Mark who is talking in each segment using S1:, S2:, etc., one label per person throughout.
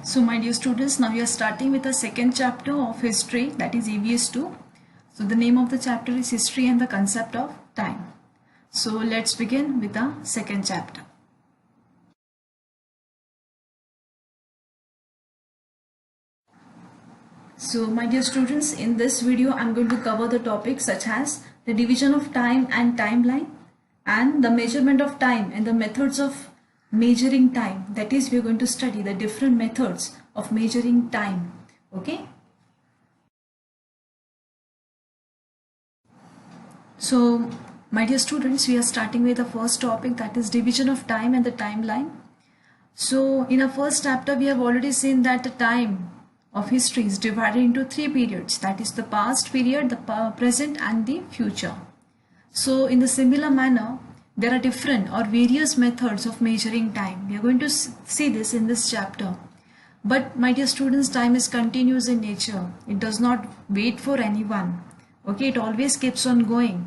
S1: So my dear students, now we are starting with the second chapter of history, that is EVS 2. So the name of the chapter is History and the Concept of Time. So let's begin with the second chapter. So my dear students, in this video I'm going to cover the topics such as the division of time and timeline, and the measurement of time and the methods of measuring time. That is, we are going to study the different methods of measuring time. Okay. So my dear students, we are starting with the first topic, that is division of time and the timeline. So in our first chapter we have already seen that the time of history is divided into three periods, that is the past period, the present and the future. So in the similar manner, there are different or various methods of measuring time. We are going to see this in this chapter. But my dear students, time is continuous in nature. It does not wait for anyone. Okay, it always keeps on going.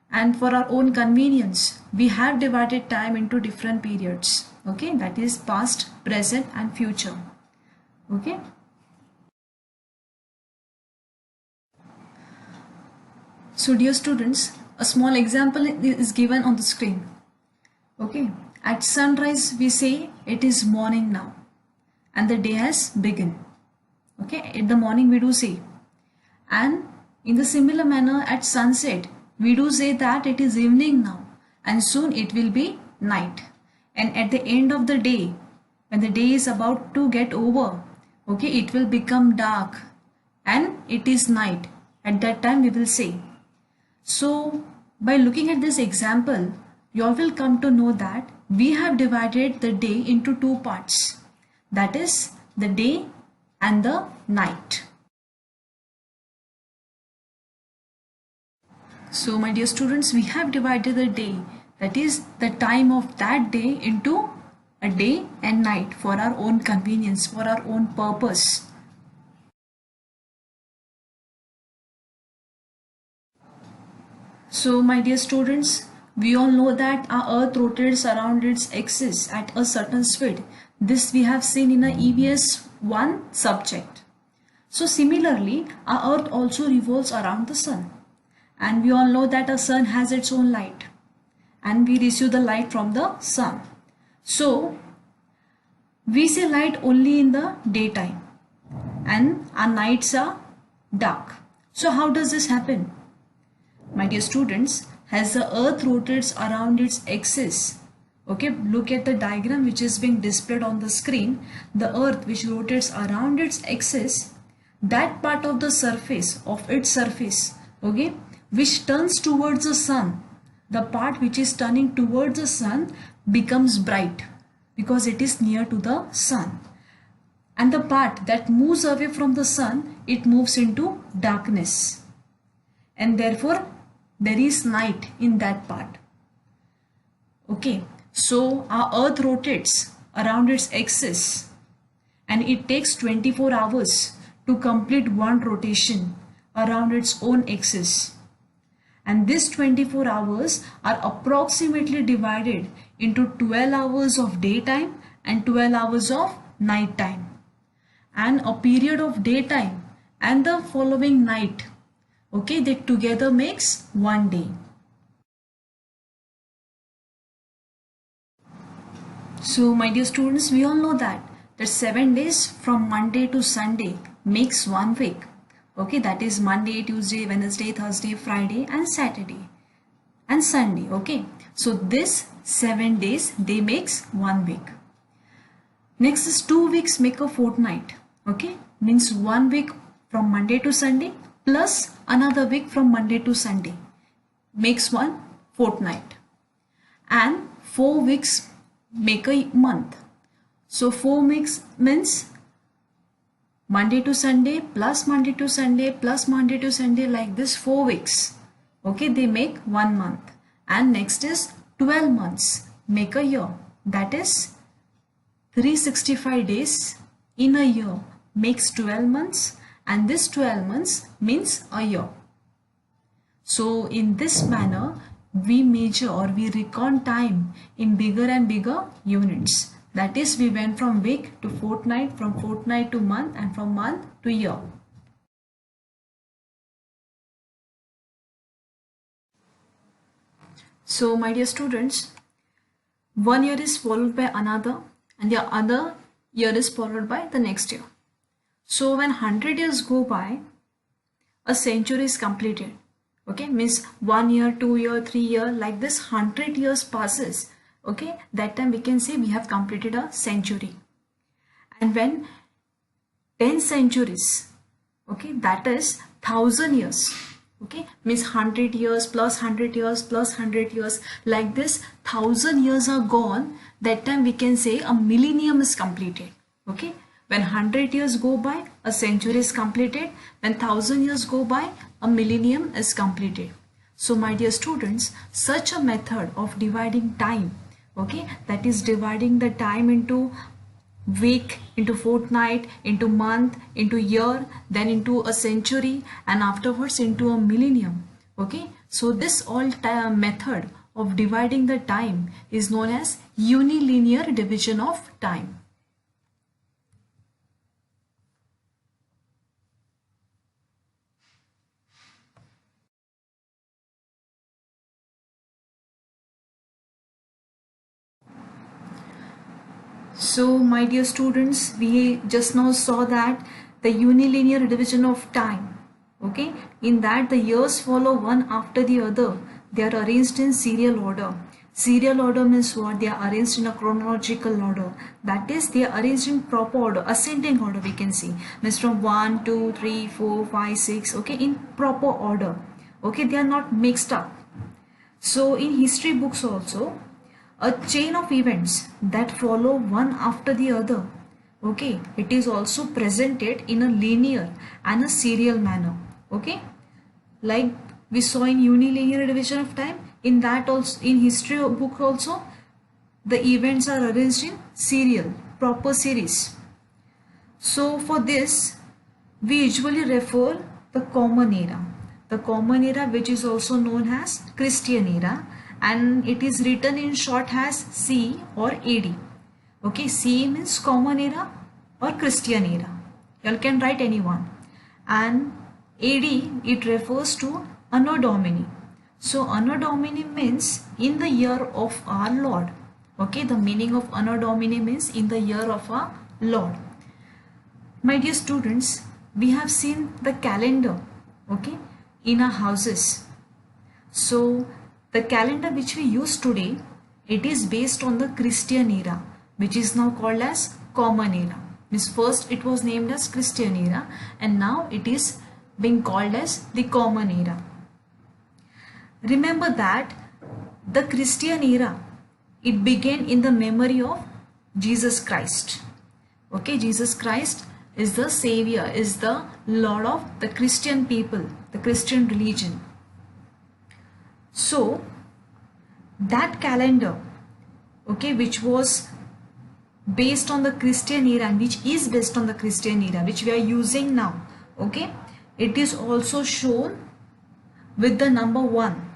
S1: And for our own convenience, we have divided time into different periods. Okay, that is past, present and future. Okay. So dear students, a small example is given on the screen. Okay, at sunrise we say it is morning now and the day has begun. Okay, in the morning we do say. And in the similar manner at sunset we do say that it is evening now and soon it will be night. And at the end of the day, when the day is about to get over, okay, it will become dark and it is night. At that time we will say. So by looking at this example, you all will come to know that we have divided the day into two parts, that is the day and the night. So my dear students, we have divided the day, that is the time of that day, into a day and night for our own convenience, for our own purpose. So my dear students, we all know that our earth rotates around its axis at a certain speed. This we have seen in a EVS 1 subject. So similarly, our earth also revolves around the sun. And we all know that a sun has its own light. And we receive the light from the sun. So we see light only in the daytime. And our nights are dark. So how does this happen? My dear students, as the earth rotates around its axis, okay, look at the diagram which is being displayed on the screen. The earth which rotates around its axis, that part of the surface, okay, which turns towards the sun, the part which is turning towards the sun becomes bright because it is near to the sun. And the part that moves away from the sun, it moves into darkness. And therefore, there is night in that part. Okay, so our earth rotates around its axis and it takes 24 hours to complete one rotation around its own axis. And these 24 hours are approximately divided into 12 hours of daytime and 12 hours of night time. And a period of daytime and the following night, okay, that together makes one day. So my dear students, we all know that 7 days from Monday to Sunday makes 1 week. Okay, that is Monday, Tuesday, Wednesday, Thursday, Friday and Saturday and Sunday. Okay, so this 7 days, they makes 1 week. Next is 2 weeks make a fortnight. Okay, means 1 week from Monday to Sunday plus another week from Monday to Sunday makes one fortnight. And 4 weeks make a month. So 4 weeks means Monday to Sunday plus Monday to Sunday plus Monday to Sunday, like this 4 weeks. Okay, they make 1 month. And next is 12 months make a year. That is 365 days in a year makes 12 months. And this 12 months means a year. So in this manner, we measure or we reckon time in bigger and bigger units. That is, we went from week to fortnight, from fortnight to month, and from month to year. So my dear students, one year is followed by another, and the other year is followed by the next year. So when 100 years go by, a century is completed. Okay, means 1 year, 2 year, 3 year, like this 100 years passes. Okay, that time we can say we have completed a century. And when 10 centuries, okay, that is 1000 years. Okay, means 100 years plus 100 years plus 100 years, like this 1000 years are gone. That time we can say a millennium is completed. Okay, when 100 years go by, a century is completed. When 1000 years go by, a millennium is completed. So my dear students, such a method of dividing time, okay, that is dividing the time into week, into fortnight, into month, into year, then into a century, and afterwards into a millennium. Okay, so this all method of dividing the time is known as unilinear division of time. So my dear students, we just now saw that the unilinear division of time, okay, in that the years follow one after the other. They are arranged in serial order. Serial order means what? They are arranged in a chronological order. That is, they are arranged in proper order, ascending order we can see. Means from 1, 2, 3, 4, 5, 6, okay, in proper order. Okay, they are not mixed up. So in history books also, a chain of events that follow one after the other, okay, it is also presented in a linear and a serial manner. Okay, like we saw in unilinear division of time, in that also, in history book also, the events are arranged in serial, proper series. So for this we usually refer the common era, the common era, which is also known as Christian era, and it is written in short as C or AD. Okay, C means common era or Christian era. You can write any one. And AD, it refers to Anno Domini. So Anno Domini means in the year of our Lord. Okay, the meaning of Anno Domini means in the year of our Lord. My dear students, we have seen the calendar, okay, in our houses. So the calendar which we use today, it is based on the Christian era, which is now called as common era. Means first it was named as Christian era, and now it is being called as the common era. Remember that the Christian era, it began in the memory of Jesus Christ. Okay, Jesus Christ is the Savior, is the Lord of the Christian people, the Christian religion. So that calendar, okay, which was based on the Christian era and which is based on the Christian era, which we are using now, okay, it is also shown with the number 1.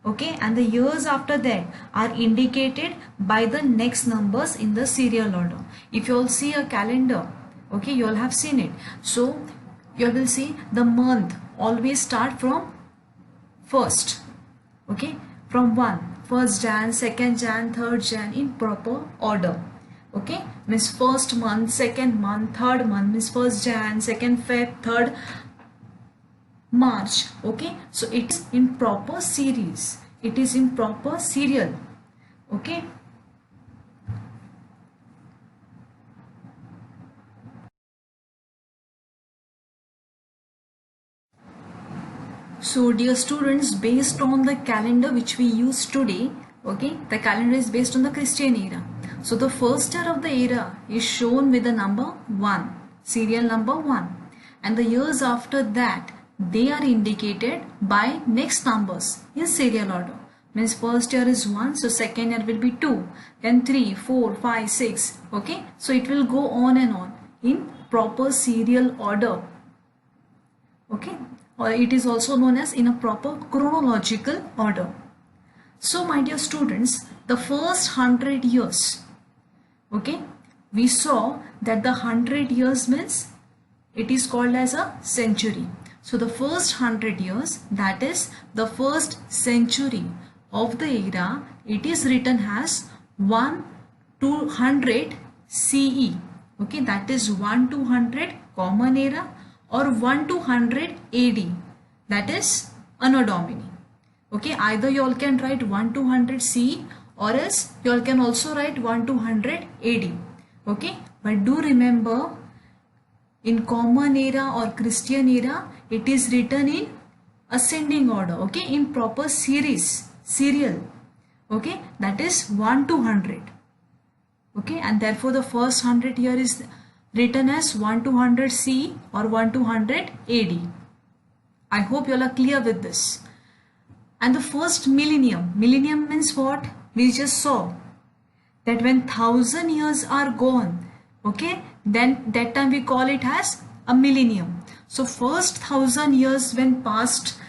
S1: Okay, and the years after that are indicated by the next numbers in the serial order. If you all see a calendar, okay, you all have seen it. So you will see the month always start from first, okay, from 1, 1st Jan, 2nd Jan, 3rd Jan, in proper order. Okay, means first month, second month, third month, means 1st Jan, 2nd Feb, 3rd March. Okay, so it is in proper series, it is in proper serial. Okay, so dear students, based on the calendar which we use today, okay, the calendar is based on the Christian era. So the first year of the era is shown with the number 1, serial number 1, and the years after that, they are indicated by next numbers in serial order. Means first year is 1, so second year will be 2, then 3, 4, 5, 6. Okay, so it will go on and on in proper serial order. Okay, or it is also known as in a proper chronological order. So my dear students, the first 100 years, Okay, we saw that the 100 years means it is called as a century. So the first 100 years, that is the first century of the era, it is written as 1 to 100 CE. Okay, that is 1 to 100 Common Era or 1 to 100 AD, that is Anno Domini. Okay, either you all can write 1 to 100 CE or else you all can also write 1 to 100 AD. Okay, but do remember, in Common Era or Christian Era, it is written in ascending order. Okay, in proper series, serial. Okay, that is 1 to 100. Okay, and therefore the first 100 year is written as 1 to 100 CE or 1 to 100 AD. I hope you all are clear with this. And the first millennium means what? We just saw that when 1000 years are gone, okay, then that time we call it as a millennium. So first 1000 years when passed,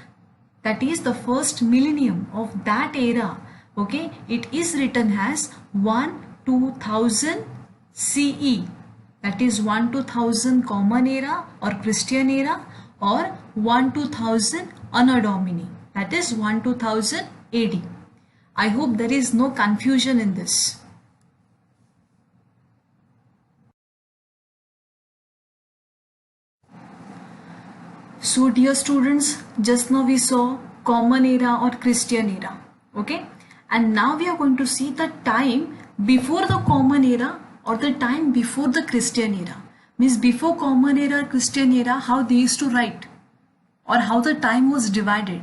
S1: that is the first millennium of that era, okay, it is written as 1 to 1000 CE, that is 1 to 1000 Common Era or Christian Era, or 1 to 1000 Anno Domini, that is 1 to 1000 AD. I hope there is no confusion in this. So dear students, just now we saw Common Era or Christian Era, okay, and now we are going to see the time before the Common Era or the time before the Christian Era. Means before Common Era or Christian Era, how they used to write or how the time was divided.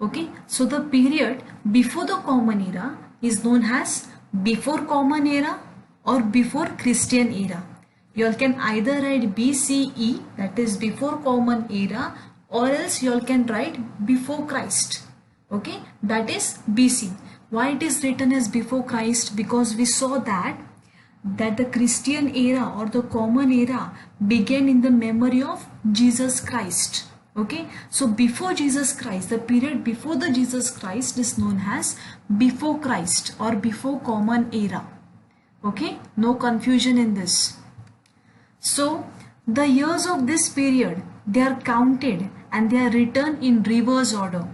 S1: Okay, so the period before the Common Era is known as before Common Era or before Christian Era. You all can either write BCE, that is before Common Era, or else you all can write before Christ. Okay, that is BC. Why it is written as before Christ? Because we saw that the Christian era or the Common Era began in the memory of Jesus Christ. Okay, so before Jesus Christ, the period before the Jesus Christ is known as before Christ or before Common Era. Okay, no confusion in this. So the years of this period, they are counted and they are written in reverse order.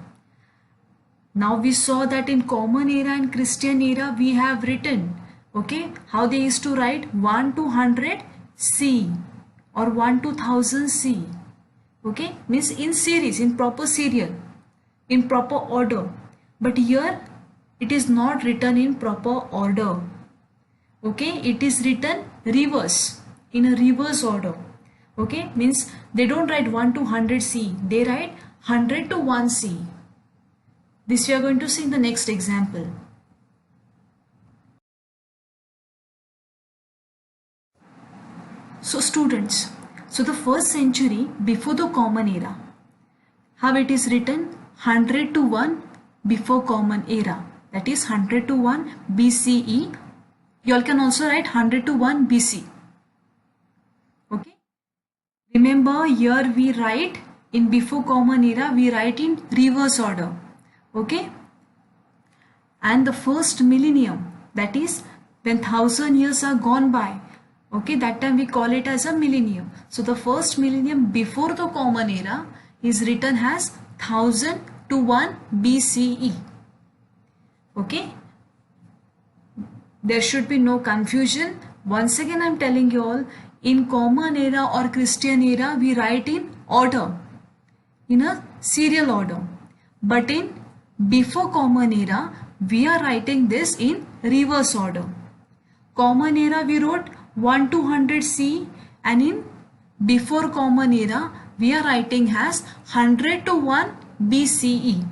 S1: Now we saw that in Common Era and Christian Era we have written, okay, how they used to write 1 to 100 C or 1 to 1000 C. Okay, means in series, in proper serial, in proper order. But here it is not written in proper order. Okay, it is written reverse, in a reverse order. Okay, means they don't write 1 to 100 C, they write 100 to 1 C. This we are going to see in the next example. So students, so the first century before the Common Era, how it is written? 100 to 1 before Common Era, that is 100 to 1 BCE. You all can also write 100 to 1 BC. Okay, remember here we write in before Common Era, we write in reverse order. Okay, and the first millennium, that is when 1000 years are gone by, okay, that time we call it as a millennium. So the first millennium before the Common Era is written as 1000 to 1 BCE. Okay, there should be no confusion. Once again I am telling you all, in Common Era or Christian Era we write in order, in a serial order, but in before Common Era we are writing this in reverse order. Common Era we wrote 1 to 100 C, and in before Common Era we are writing as 100 to 1 BCE.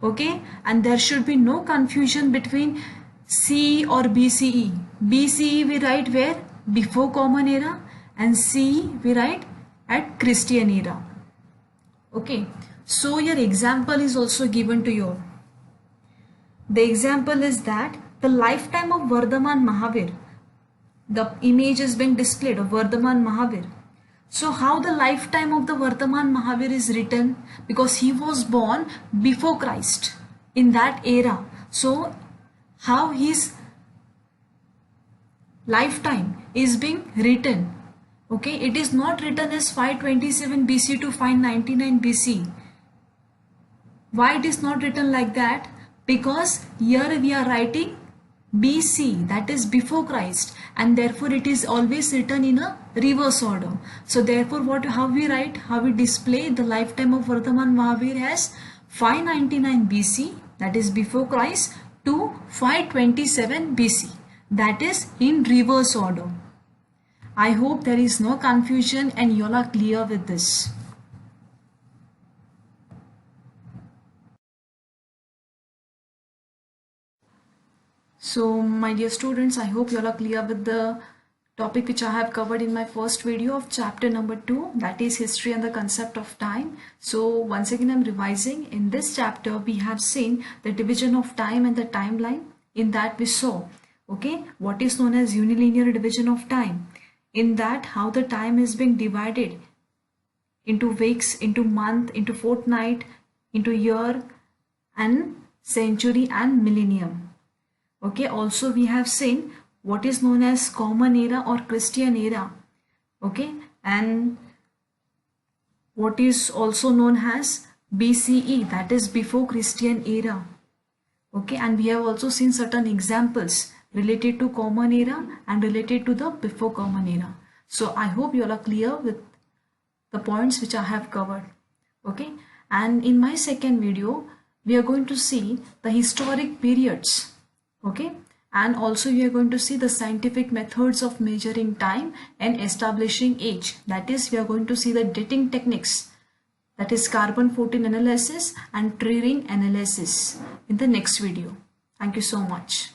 S1: Okay, and there should be no confusion between C or BCE. BCE we write where? Before Common Era, and CE we write at Christian Era. Okay, so your example is also given to you. The example is that the lifetime of Vardhaman Mahavir, the image is being displayed of Vardhaman Mahavir. So how the lifetime of the Vardhaman Mahavir is written? Because he was born before Christ in that era. So how his lifetime is being written. Okay, it is not written as 527 BC to 599 BC. Why it is not written like that? Because here we are writing BC, that is before Christ, and therefore it is always written in a reverse order. So therefore how we write, how we display the lifetime of Vardhaman Mahavir as 599 BC, that is before Christ, to 527 BC, that is in reverse order. I hope there is no confusion and you all are clear with this. So my dear students, I hope you all are clear with the topic which I have covered in my first video of chapter number 2, that is history and the concept of time. So once again I'm revising. In this chapter we have seen the division of time and the timeline. In that we saw, okay, what is known as unilinear division of time. In that, how the time is being divided into weeks, into month, into fortnight, into year and century and millennium. Okay, also we have seen what is known as common era or Christian era. Okay, and what is also known as BCE, that is before Christian era. Okay, and we have also seen certain examples related to common era and related to the before common era. So I hope you all are clear with the points which I have covered. Okay, and in my second video we are going to see the historic periods. Okay, and also we are going to see the scientific methods of measuring time and establishing age. That is, we are going to see the dating techniques, that is carbon-14 analysis and tree ring analysis, in the next video. Thank you so much.